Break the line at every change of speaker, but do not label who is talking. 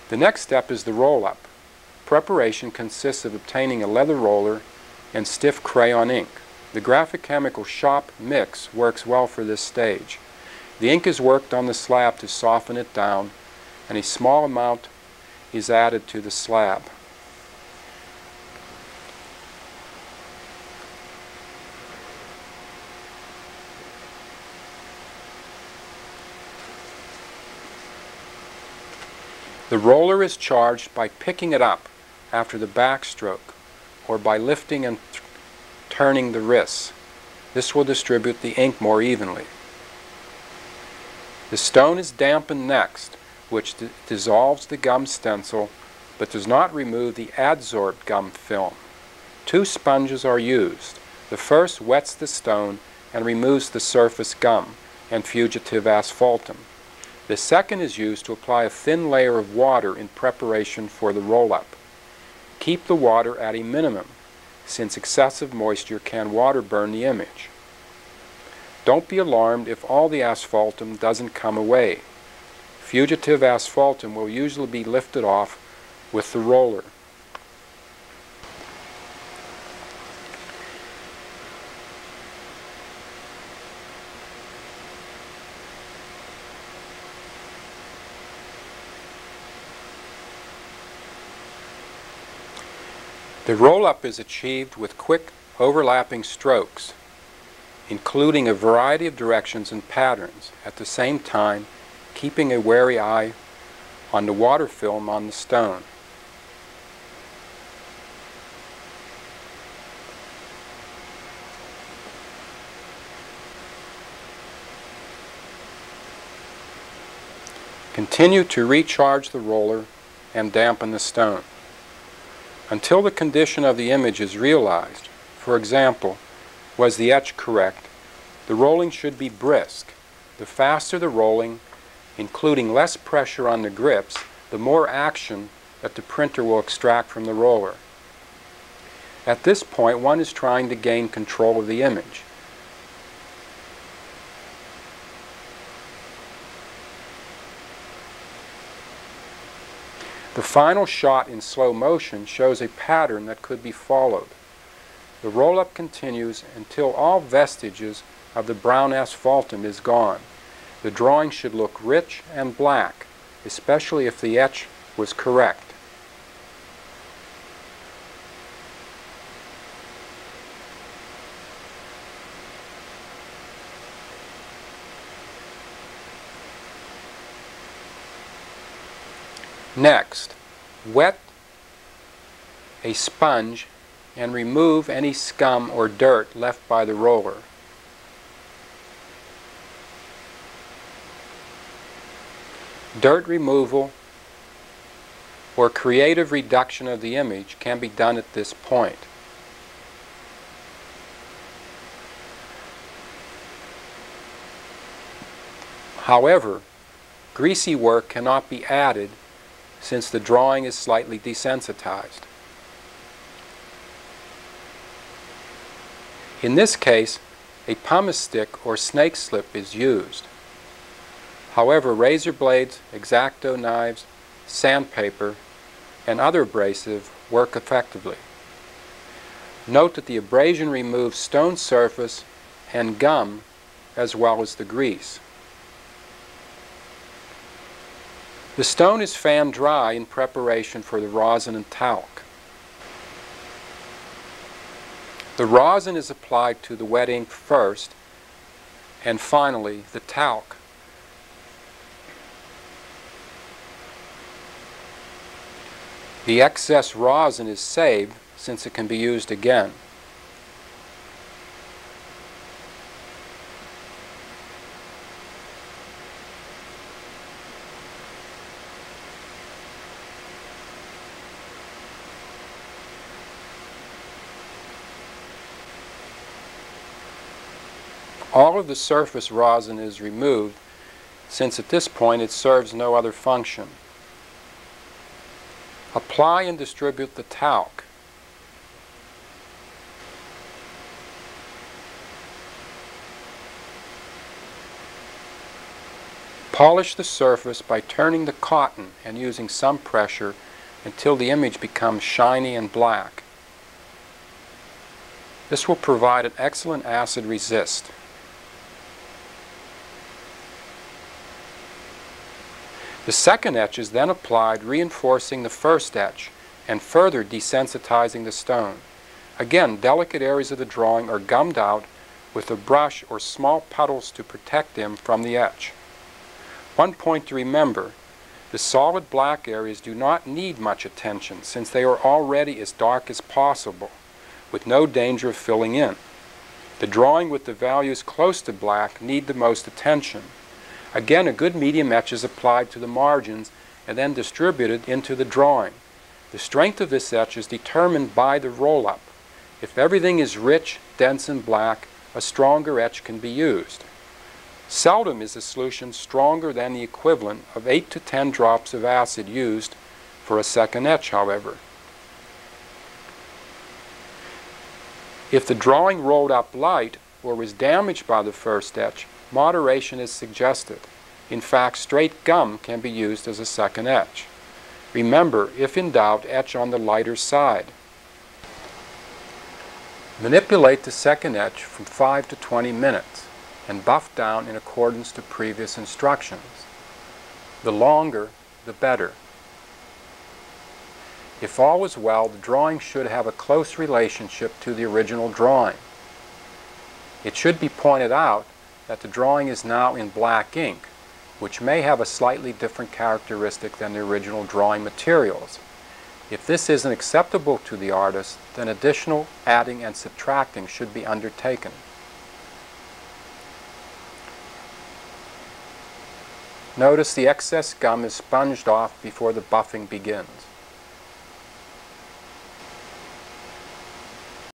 The next step is the roll-up. Preparation consists of obtaining a leather roller and stiff crayon ink. The Graphic Chemical Shop mix works well for this stage. The ink is worked on the slab to soften it down, and a small amount is added to the slab. The roller is charged by picking it up after the backstroke or by lifting and turning the wrists. This will distribute the ink more evenly. The stone is dampened next, which dissolves the gum stencil but does not remove the adsorbed gum film. Two sponges are used. The first wets the stone and removes the surface gum and fugitive asphaltum. The second is used to apply a thin layer of water in preparation for the roll-up. Keep the water at a minimum, since excessive moisture can water burn the image. Don't be alarmed if all the asphaltum doesn't come away. Fugitive asphaltum will usually be lifted off with the roller. The roll-up is achieved with quick overlapping strokes, including a variety of directions and patterns, at the same time keeping a wary eye on the water film on the stone. Continue to recharge the roller and dampen the stone. Until the condition of the image is realized, for example, was the etch correct, the rolling should be brisk. The faster the rolling, including less pressure on the grips, the more action that the printer will extract from the roller. At this point, one is trying to gain control of the image. The final shot in slow motion shows a pattern that could be followed. The roll-up continues until all vestiges of the brown asphaltum is gone. The drawing should look rich and black, especially if the etch was correct. Next, wet a sponge and remove any scum or dirt left by the roller. Dirt removal or creative reduction of the image can be done at this point. However, greasy work cannot be added since the drawing is slightly desensitized. In this case, a pumice stick or snake slip is used. However, razor blades, X-Acto knives, sandpaper, and other abrasive work effectively. Note that the abrasion removes stone surface and gum as well as the grease. The stone is fanned dry in preparation for the rosin and talc. The rosin is applied to the wet ink first, and finally the talc. The excess rosin is saved since it can be used again. All of the surface rosin is removed, since at this point it serves no other function. Apply and distribute the talc. Polish the surface by turning the cotton and using some pressure until the image becomes shiny and black. This will provide an excellent acid resist. The second etch is then applied, reinforcing the first etch and further desensitizing the stone. Again, delicate areas of the drawing are gummed out with a brush or small puddles to protect them from the etch. One point to remember, the solid black areas do not need much attention since they are already as dark as possible, with no danger of filling in. The drawing with the values close to black need the most attention. Again, a good medium etch is applied to the margins and then distributed into the drawing. The strength of this etch is determined by the roll-up. If everything is rich, dense, and black, a stronger etch can be used. Seldom is a solution stronger than the equivalent of 8 to 10 drops of acid used for a second etch, however. If the drawing rolled up light or was damaged by the first etch, moderation is suggested. In fact, straight gum can be used as a second etch. Remember, if in doubt, etch on the lighter side. Manipulate the second etch from 5 to 20 minutes and buff down in accordance to previous instructions. The longer, the better. If all is well, the drawing should have a close relationship to the original drawing. It should be pointed out that the drawing is now in black ink, which may have a slightly different characteristic than the original drawing materials. If this isn't acceptable to the artist, then additional adding and subtracting should be undertaken. Notice the excess gum is sponged off before the buffing begins.